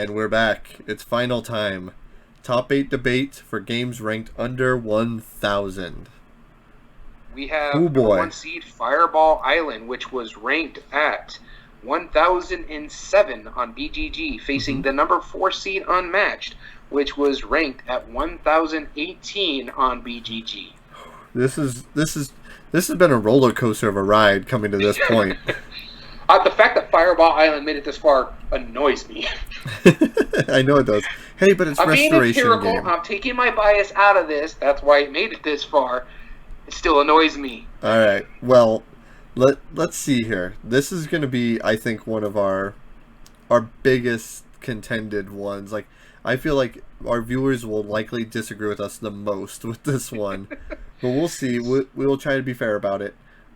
And we're back. It's final time. Top 8 debate for games ranked under 1,000. We have Oh number boy. 1 seed Fireball Island, which was ranked at 1,007 on BGG, facing the number 4 seed Unmatched, which was ranked at 1,018 on BGG. This has been a roller coaster of a ride coming to this point. The fact that Fireball Island made it this far annoys me. I know it does. Hey, but it's I'm being restoration empirical. game. I'm taking my bias out of this. That's why it made it this far. It still annoys me. All right. Well, let's see here. This is going to be, I think, one of our biggest contended ones. Like, I feel like our viewers will likely disagree with us the most with this one, but we'll see. We will try to be fair about it.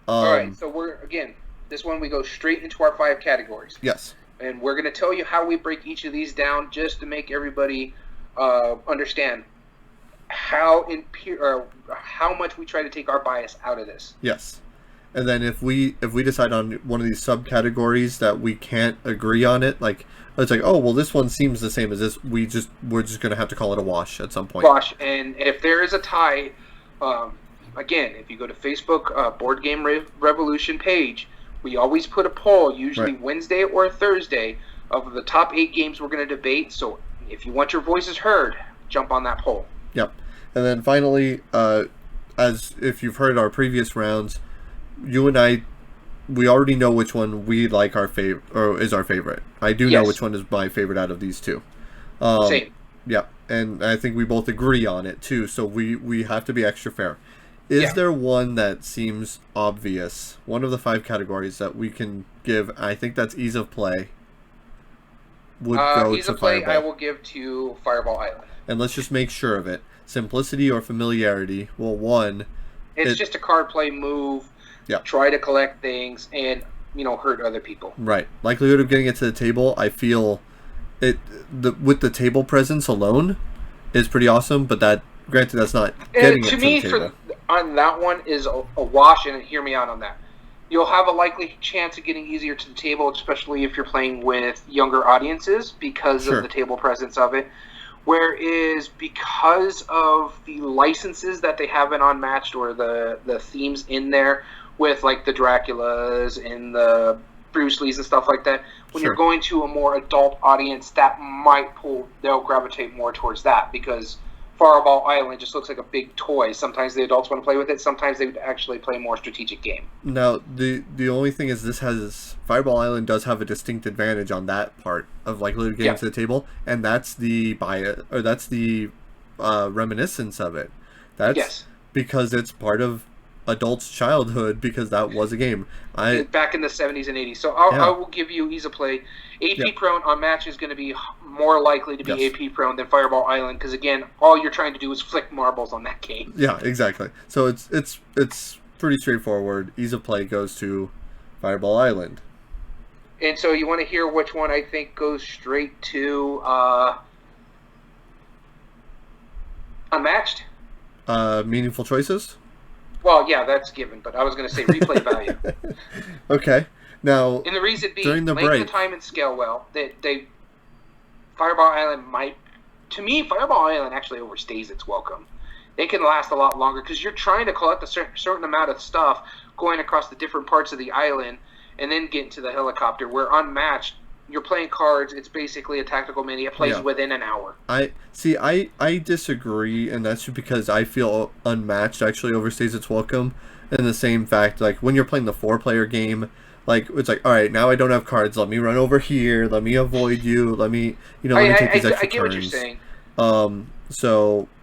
All right. So this one we go straight into our 5 categories. Yes. And we're going to tell you how we break each of these down, just to make everybody understand how much we try to take our bias out of this. Yes. And then if we decide on one of these subcategories that we can't agree on it, like it's like, oh well, this one seems the same as this, we're just going to have to call it a wash at some point. Wash. And if there is a tie, again, if you go to Facebook Board Game Revolution page, we always put a poll, usually Wednesday or Thursday, of the top 8 games we're going to debate. So if you want your voices heard, jump on that poll. Yep. And then finally, as if you've heard our previous rounds, you and I, we already know which one we like is our favorite. I do know which one is my favorite out of these two. Same. Yeah, and I think we both agree on it too. So we have to be extra fair. Is there one that seems obvious? One of the 5 categories that we can give. I think that's ease of play. Would go ease to of play. Fireball. I will give to Fireball Island. And let's just make sure of it. Simplicity or familiarity. Well, one. It's just a card play move. Yeah. Try to collect things and hurt other people. Right. Likelihood of getting it to the table. I feel with the table presence alone is pretty awesome. But granted, that's not getting it to the table. On that one is a wash, and hear me out on that. You'll have a likely chance of getting easier to the table, especially if you're playing with younger audiences because of the table presence of it. Whereas because of the licenses that they have in Unmatched, or the themes in there with like the Draculas and the Bruce Lees and stuff like that, when you're going to a more adult audience, they'll gravitate more towards that, because Fireball Island just looks like a big toy. Sometimes the adults want to play with it. Sometimes they would actually play a more strategic game. Now, the only thing is Fireball Island does have a distinct advantage on that part of likelihood of getting to the table, and that's the reminiscence of it. That's because it's part of adults' childhood, because that was a game. Back in the 70s and 80s. So I will give you ease of play. AP prone on match is going to be more likely to be AP prone than Fireball Island, because again, all you're trying to do is flick marbles on that game. Yeah, exactly. So it's pretty straightforward. Ease of play goes to Fireball Island. And so you want to hear which one I think goes straight to Unmatched? Meaningful choices? Well, yeah, that's given, but I was going to say replay value. Okay. Now, and the reason being, during the length break, of time and scale Fireball Island Fireball Island actually overstays its welcome. It can last a lot longer, because you're trying to collect a certain amount of stuff going across the different parts of the island and then get into the helicopter, where Unmatched, you're playing cards. It's basically a tactical mini. It plays within an hour. I disagree, and that's because I feel Unmatched actually overstays its welcome. In the same fact, like when you're playing the 4-player game, like it's like, all right, now I don't have cards. Let me run over here. Let me avoid you. Let me take these extra turns. I get what you're saying.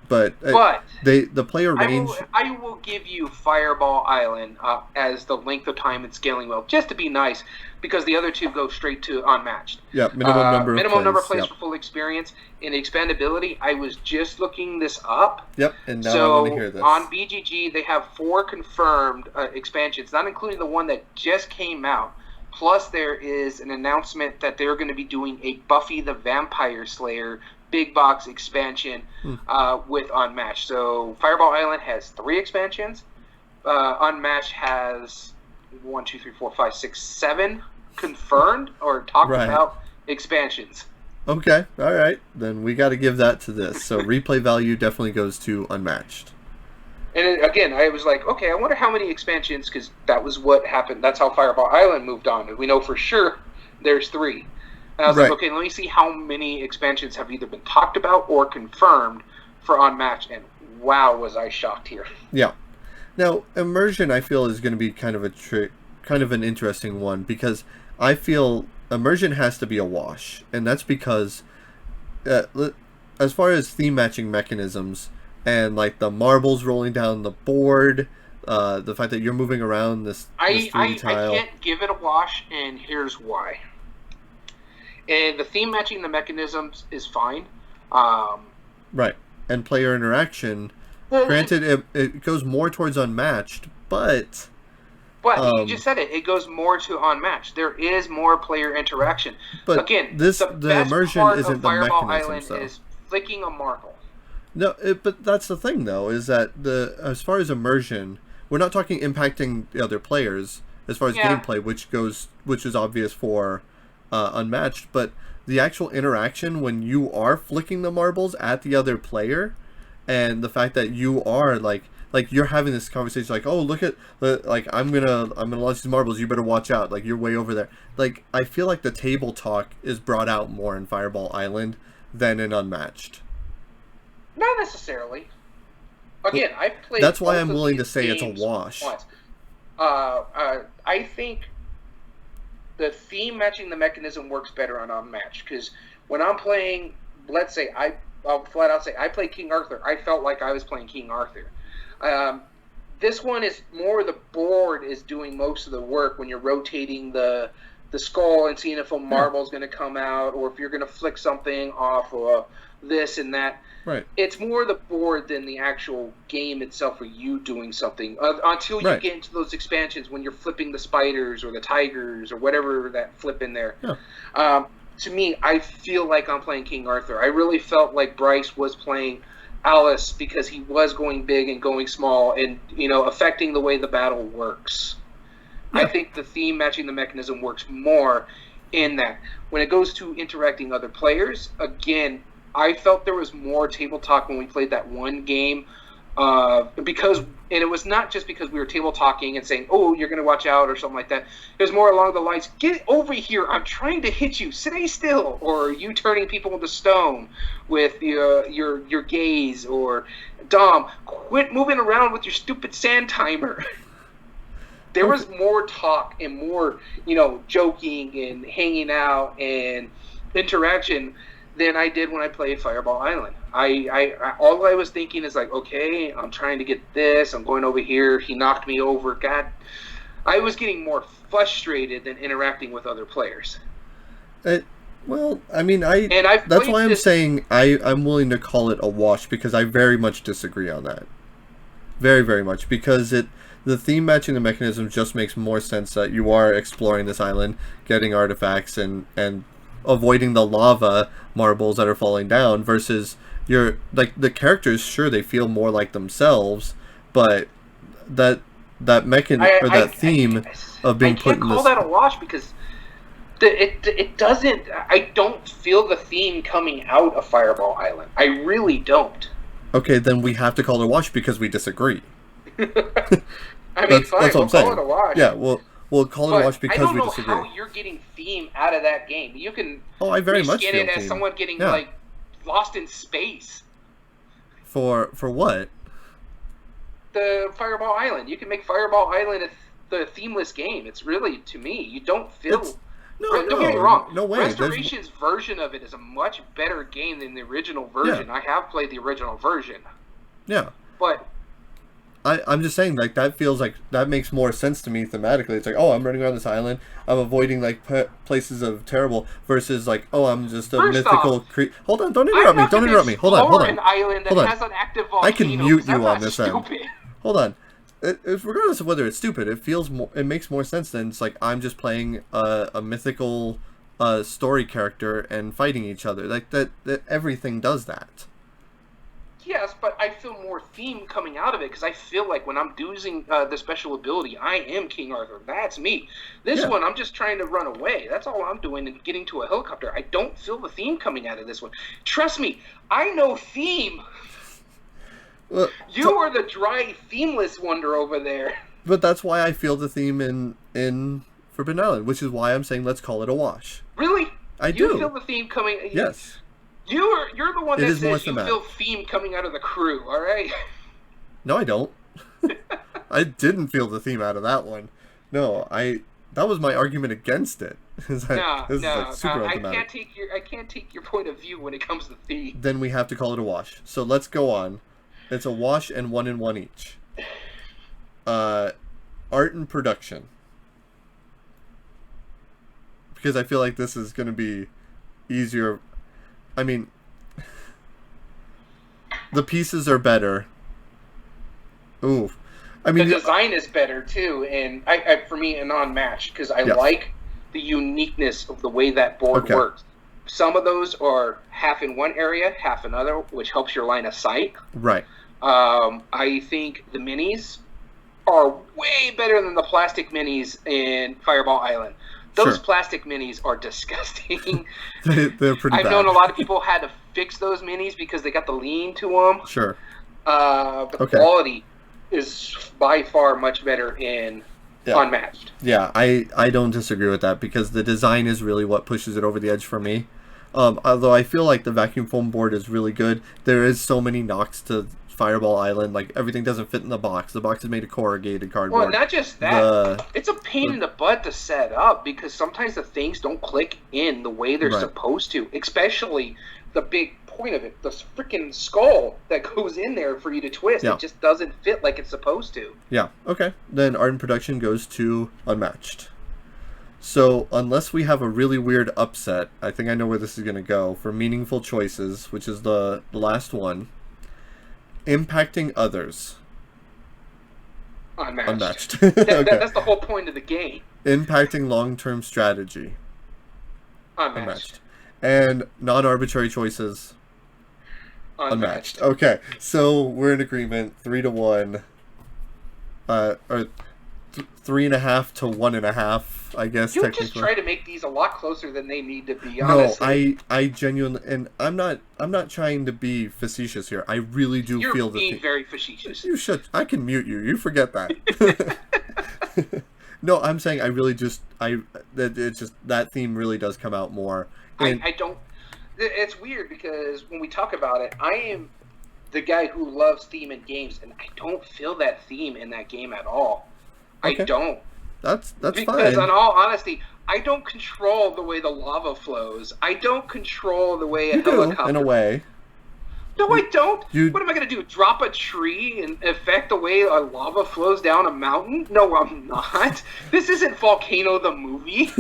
But the player range. I will give you Fireball Island as the length of time and scaling well, just to be nice, because the other two go straight to Unmatched. Yeah, minimum number of plays for full experience. In expandability, I was just looking this up. Yep, and now I want to hear this. On BGG, they have 4 confirmed expansions, not including the one that just came out. Plus, there is an announcement that they're going to be doing a Buffy the Vampire Slayer big box expansion with Unmatched. So Fireball Island has 3 expansions. Unmatched has 7 confirmed or talked about expansions. Okay, all right. Then we got to give that to this. So replay value definitely goes to unmatched. And again, I was like, okay, I wonder how many expansions, because that was what happened. That's how Fireball Island moved on. And we know for sure there's 3. And I was like, okay, let me see how many expansions have either been talked about or confirmed for Unmatched. And wow, was I shocked here. Yeah. Now, immersion, I feel, is going to be kind of an interesting one, because I feel immersion has to be a wash, and that's because, as far as theme matching mechanisms and like the marbles rolling down the board, the fact that you're moving around this 3D tile, I can't give it a wash, and here's why. And the theme matching the mechanisms is fine. Right, and player interaction. Granted, it goes more towards unmatched, but you just said it. It goes more to unmatched. There is more player interaction. But again, the immersion isn't the Fireball mechanism. Island So. is flicking a marble. No, but that's the thing, though, is that as far as immersion, we're not talking impacting the other players as far as gameplay, which is obvious for unmatched, but the actual interaction when you are flicking the marbles at the other player, and the fact that you are like you're having this conversation, like, oh, look at like I'm gonna launch these marbles, you better watch out, like you're way over there. Like, I feel like the table talk is brought out more in Fireball Island than in Unmatched. Not necessarily. Again, I played. That's why I'm willing to say it's a wash. I think the theme matching the mechanism works better on Unmatched, because when I'm playing, let's say I'll flat out say I play King Arthur. I felt like I was playing King Arthur. This one is more the board is doing most of the work when you're rotating the skull and seeing if a marble is going to come out, or if you're going to flick something off of this and that. Right. It's more the board than the actual game itself, or you doing something, until you get into those expansions when you're flipping the spiders or the tigers or whatever that flip in there. Yeah. To me, I feel like I'm playing King Arthur. I really felt like Bryce was playing Alice, because he was going big and going small and, affecting the way the battle works. Yeah. I think the theme matching the mechanism works more in that. When it goes to interacting other players, again, I felt there was more table talk when we played that one game, and it was not just because we were table talking and saying, oh, you're going to watch out or something like that. It was more along the lines, get over here, I'm trying to hit you, stay still, or you turning people into stone with your gaze, or Dom, quit moving around with your stupid sand timer. There was more talk and more, joking and hanging out and interaction than I did when I played Fireball Island. I all I was thinking is like, okay, I'm trying to get this, I'm going over here, he knocked me over. God, I was getting more frustrated than interacting with other players. Well, I mean, that's why I'm saying I'm willing to call it a wash, because I very much disagree on that. Very, very much, because the theme matching the mechanism just makes more sense that you are exploring this island, getting artifacts, and avoiding the lava marbles that are falling down, versus the characters, sure, they feel more like themselves, but that theme of being put in this... I can't call that a wash, because it doesn't... I don't feel the theme coming out of Fireball Island. I really don't. Okay, then we have to call it a wash because we disagree. I mean, fine, we'll call it a wash. Yeah, we'll call it a wash because we disagree. I don't know how you're getting theme out of that game. You can I very much feel it as theme. Someone getting lost in space. For what? The Fireball Island. You can make Fireball Island the themeless game. It's really, to me, you don't feel... Don't get me wrong. No way. Restoration's version of it is a much better game than the original version. Yeah. I have played the original version. Yeah. But... I'm just saying, like, that feels like that makes more sense to me thematically. It's like, oh, I'm running around this island, I'm avoiding like places of terrible, versus like, oh, I'm just a mythical creature. Hold on, don't interrupt me. Don't interrupt me. Hold on. An island that has an active volcano. I can mute you on this end. Hold on. Regardless of whether it's stupid, it makes more sense than it's like I'm just playing a mythical story character and fighting each other. Like that everything does that. Yes, but I feel more theme coming out of it because I feel like when I'm using the special ability, I am King Arthur. That's me. This one, I'm just trying to run away. That's all I'm doing and getting to a helicopter. I don't feel the theme coming out of this one. Trust me, I know theme. Well, you are the dry, themeless wonder over there. But that's why I feel the theme in Forbidden Island, which is why I'm saying let's call it a wash. Really? I do. You feel the theme coming? Yes. You're the one that says you feel theme coming out of the crew, all right? No, I don't. I didn't feel the theme out of that one. No, that was my argument against it. I can't take your point of view when it comes to theme. Then we have to call it a wash. So let's go on. It's a wash and 1 and 1 each. Art and production. Because I feel like this is going to be easier. I mean, the pieces are better. Ooh. I mean, the design is better too, and for me, a non-match because I like the uniqueness of the way that board works. Some of those are half in one area, half another, which helps your line of sight. Right. I think the minis are way better than the plastic minis in Fireball Island. Those plastic minis are disgusting. They're pretty bad. I've known a lot of people had to fix those minis because they got the lean to them. Sure. But the quality is by far much better in Unmatched. Yeah, I don't disagree with that because the design is really what pushes it over the edge for me. Although I feel like the vacuum foam board is really good, there is so many knocks to Fireball Island. Like, everything doesn't fit in the box. The box is made of corrugated cardboard. Well, not just that. It's a pain in the butt to set up because sometimes the things don't click in the way they're supposed to. Especially the big point of it, the freaking skull that goes in there for you to twist. It just doesn't fit like it's supposed to. Yeah, okay. Then art and production goes to Unmatched. So, unless we have a really weird upset, I think I know where this is going to go. For meaningful choices, which is the last one. Impacting others. Unmatched. That's the whole point of the game. Impacting long-term strategy. Unmatched. And non-arbitrary choices. Unmatched. Okay, so we're in agreement. 3-1. Or 3.5 to 1.5. I guess you technically. Just try to make these a lot closer than they need to be. Honestly. No, I genuinely, and I'm not trying to be facetious here. I really do feel that. You're being very facetious. You should. I can mute you. You forget that. No, I'm saying I really just it's just that theme really does come out more. And I don't. It's weird because when we talk about it, I am the guy who loves theme in games, and I don't feel that theme in that game at all. Okay. I don't. That's because fine. Because in all honesty, I don't control the way the lava flows. I don't control the way a helicopter... do, in a way. No, I don't. What am I going to do? Drop a tree and affect the way a lava flows down a mountain? No, I'm not. This isn't Volcano the movie.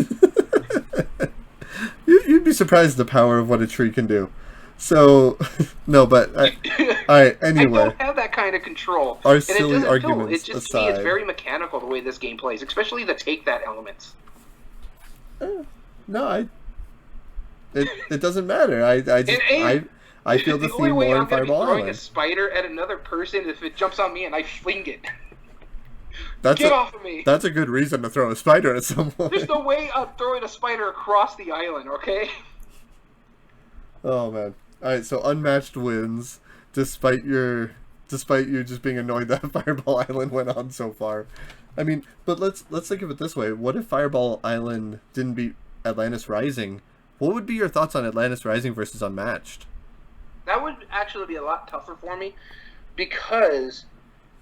You'd be surprised the power of what a tree can do. So, no, but anyway. I don't have that kind of control. Our silly arguments It just aside. To me, it's very mechanical the way this game plays, especially the take that elements. No, it doesn't matter. I feel the theme more in Fireball Island. The only way I'm going to be throwing a spider at another person if it jumps on me and I fling it. Get off of me. That's a good reason to throw a spider at someone. There's no way I'm throwing a spider across the island, okay? Oh, man. Alright, so Unmatched wins, despite you just being annoyed that Fireball Island went on so far. I mean, but let's think of it this way. What if Fireball Island didn't beat Atlantis Rising? What would be your thoughts on Atlantis Rising versus Unmatched? That would actually be a lot tougher for me, because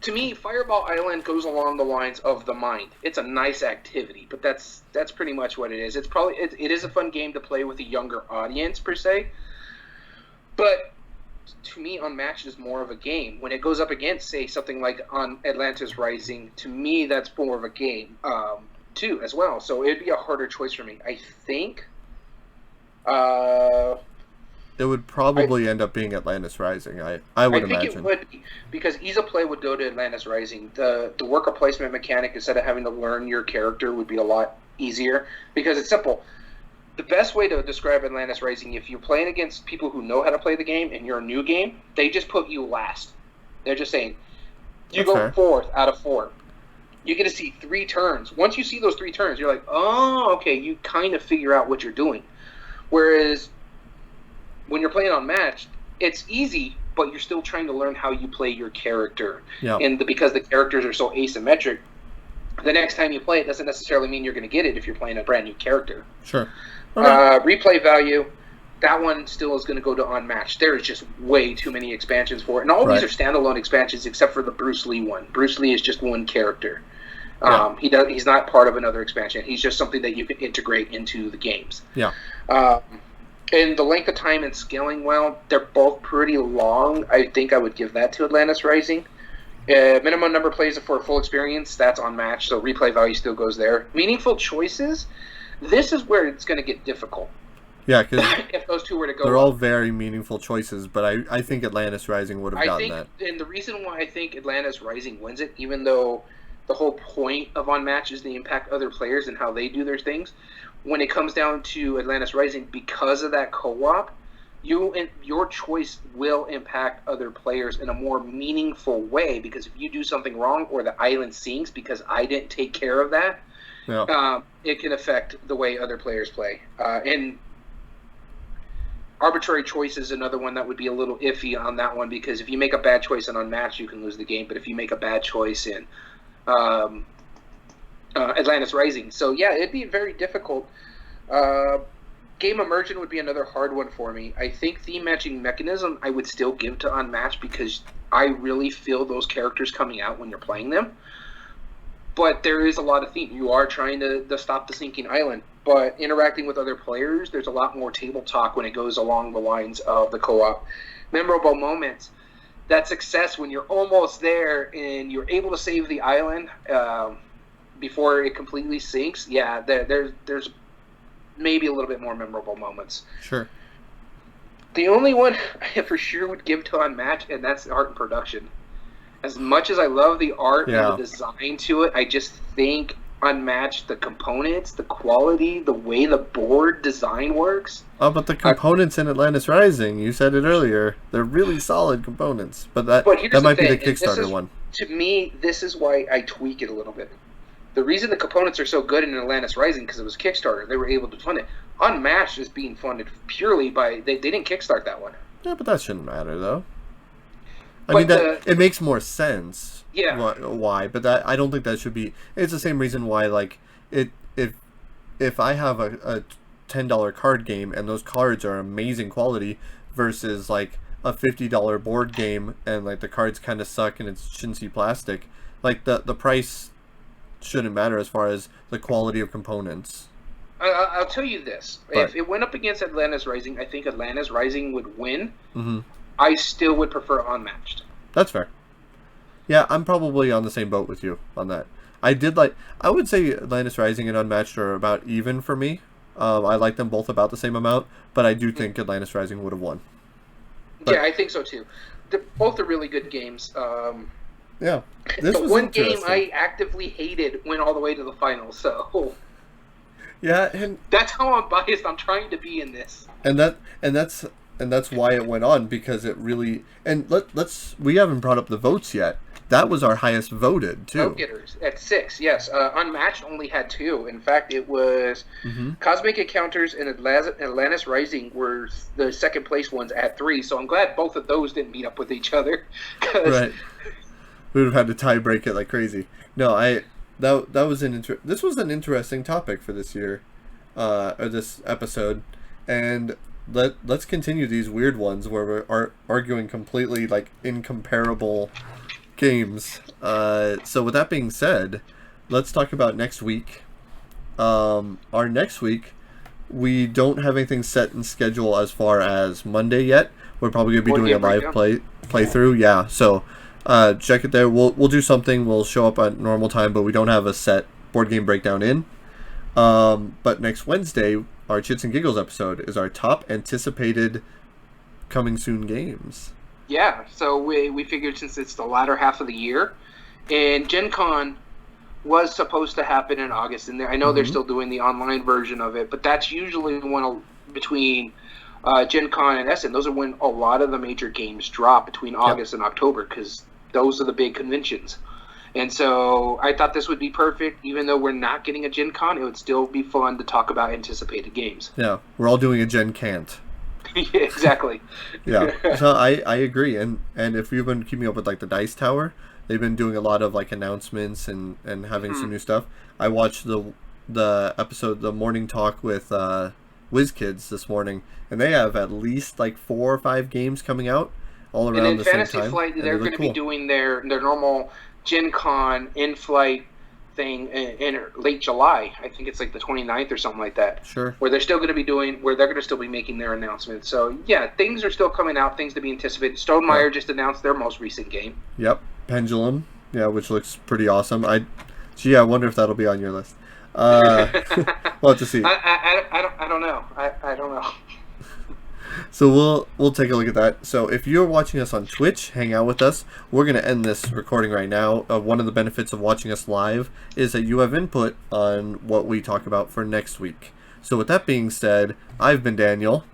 to me, Fireball Island goes along the lines of the mind. It's a nice activity, but that's pretty much what it is. It is a fun game to play with a younger audience per se. But to me, Unmatched is more of a game. When it goes up against, say, something like on Atlantis Rising, to me, that's more of a game, too, as well. So it'd be a harder choice for me. I think. It would probably end up being Atlantis Rising. I would imagine. I think it would be, because ease of play would go to Atlantis Rising. The worker placement mechanic, instead of having to learn your character, would be a lot easier because it's simple. The best way to describe Atlantis Rising, if you're playing against people who know how to play the game and you're a new game, they just put you last. They're just saying, you go fourth out of 4. You get to see 3 turns. Once you see those 3 turns, you're like, oh, okay, you kind of figure out what you're doing. Whereas when you're playing on match, it's easy, but you're still trying to learn how you play your character. Yeah. And because the characters are so asymmetric, the next time you play it doesn't necessarily mean you're going to get it if you're playing a brand new character. Sure. Okay. Replay value, that one still is going to go to unmatched. There is just way too many expansions for it. And all these are standalone expansions except for the Bruce Lee one. Bruce Lee is just one character. He's not part of another expansion. He's just something that you can integrate into the games. Yeah. And the length of time and scaling, well, they're both pretty long. I think I would give that to Atlantis Rising. Minimum number of plays for a full experience, that's unmatched, so replay value still goes there. Meaningful choices, this is where it's going to get difficult. Yeah, because if those two were to go, they're all very meaningful choices, but I think Atlantis Rising would have gotten that. And the reason why I think Atlantis Rising wins it, even though the whole point of Unmatched is to impact other players and how they do their things, when it comes down to Atlantis Rising, because of that co-op, your choice will impact other players in a more meaningful way, because if you do something wrong or the island sinks because I didn't take care of that, it can affect the way other players play. And arbitrary choice is another one that would be a little iffy on that one, because if you make a bad choice in Unmatched, you can lose the game, but if you make a bad choice in Atlantis Rising, so yeah, it'd be very difficult. Game Immersion would be another hard one for me. I think theme matching mechanism I would still give to Unmatched, because I really feel those characters coming out when you're playing them. But there is a lot of theme. You are trying to stop the sinking island, but interacting with other players, there's a lot more table talk when it goes along the lines of the co-op. Memorable moments. That success when you're almost there and you're able to save the island before it completely sinks. Yeah, there's maybe a little bit more memorable moments. Sure. The only one I for sure would give to Unmatched, and that's art and production. As much as I love the art and the design to it, I just think Unmatched, the components, the quality, the way the board design works. Oh, but the components in Atlantis Rising, you said it earlier, they're really solid components. But that might be the Kickstarter one. To me, this is why I tweak it a little bit. The reason the components are so good in Atlantis Rising, because it was Kickstarter, they were able to fund it. Unmatched is being funded purely by... They didn't kickstart that one. Yeah, but that shouldn't matter, though. I mean, it makes more sense. Yeah. Why? But I don't think that should be... It's the same reason why, like, if I have a $10 card game and those cards are amazing quality versus, like, a $50 board game and, like, the cards kind of suck and it's chintzy plastic, like, the price shouldn't matter as far as the quality of components. I'll tell you this. If it went up against Atlantis Rising, I think Atlantis Rising would win. Mm-hmm. I still would prefer Unmatched. That's fair. Yeah, I'm probably on the same boat with you on that. I would say Atlantis Rising and Unmatched are about even for me. I like them both about the same amount, but I do think Atlantis Rising would have won. But, yeah, I think so too. Both are really good games. Yeah. The one game I actively hated went all the way to the final, so... Yeah, and... That's how unbiased I'm trying to be in this. And that's why it went on, because it really... And we haven't brought up the votes yet. That was our highest voted, too. Vote getters at 6, yes. Unmatched only had 2. In fact, it was Cosmic Encounters and Atlantis Rising were the second place ones at 3, so I'm glad both of those didn't meet up with each other. Right. We would have had to tie break it like crazy. No, that was this was an interesting topic for this year, or this episode, and let's continue these weird ones where we're arguing completely like incomparable games. So with that being said, let's talk about next week. Our next week, we don't have anything set in schedule as far as Monday yet. We're probably gonna be doing a live playthrough. Yeah, so. Check it there. We'll do something. We'll show up at normal time, but we don't have a set board game breakdown in. But next Wednesday, our Chits and Giggles episode is our top anticipated coming soon games. Yeah, so we figured since it's the latter half of the year, and Gen Con was supposed to happen in August, and I know they're still doing the online version of it, but that's usually when between Gen Con and Essen, those are when a lot of the major games drop between August and October, because those are the big conventions. And so I thought this would be perfect. Even though we're not getting a Gen Con, it would still be fun to talk about anticipated games. Yeah, we're all doing a Gen Can't. Yeah, exactly. Yeah, so I agree. And if you've been keeping up with like the Dice Tower, they've been doing a lot of like announcements and having some new stuff. I watched the episode, the morning talk with WizKids this morning, and they have at least like 4 or 5 games coming out all around the same time. And in Fantasy Flight, they're going to be doing their normal Gen Con in-flight thing in late July. I think it's like the 29th or something like that. Sure. Where they're still going to be making their announcements. So yeah, things are still coming out, things to be anticipated. Stonemaier just announced their most recent game. Yep, Pendulum. Yeah, which looks pretty awesome. I wonder if that'll be on your list. We'll have to see. I don't know. I don't know. So we'll take a look at that. So if you're watching us on Twitch, hang out with us. We're going to end this recording right now. One of the benefits of watching us live is that you have input on what we talk about for next week. So with that being said, I've been Daniel.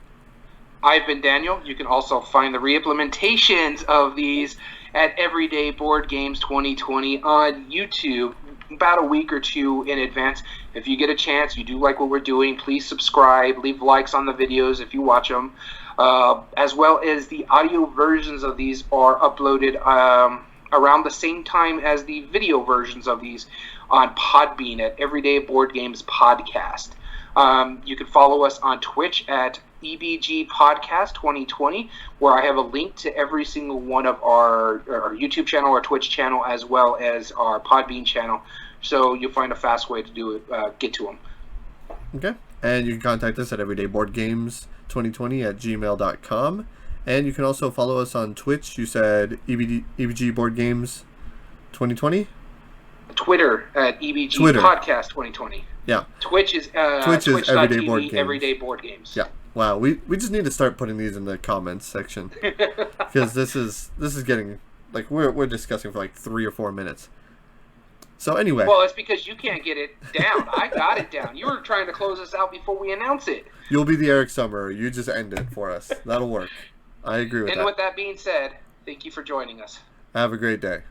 I've been Daniel. You can also find the reimplementations of these at Everyday Board Games 2020 on YouTube about a week or two in advance. If you get a chance, you do like what we're doing, please subscribe, leave likes on the videos if you watch them. As well as the audio versions of these are uploaded around the same time as the video versions of these on Podbean at Everyday Board Games Podcast. You can follow us on Twitch at EBG Podcast 2020, where I have a link to every single one of our YouTube channel, our Twitch channel, as well as our Podbean channel. So you'll find a fast way to do it, get to them. Okay. And you can contact us at everydayboardgames2020@gmail.com. And you can also follow us on Twitch. You said EBG Board Games 2020? Twitter at EBG Podcast 2020. Yeah. Twitch is Everyday Board Games. Everyday Board Games. Yeah. Wow. We just need to start putting these in the comments section, because this is getting like we're discussing for like 3 or 4 minutes. So anyway. Well, it's because you can't get it down. I got it down. You were trying to close us out before we announce it. You'll be the Eric Summerer. You just end it for us. That'll work. I agree with that. And with that being said, thank you for joining us. Have a great day.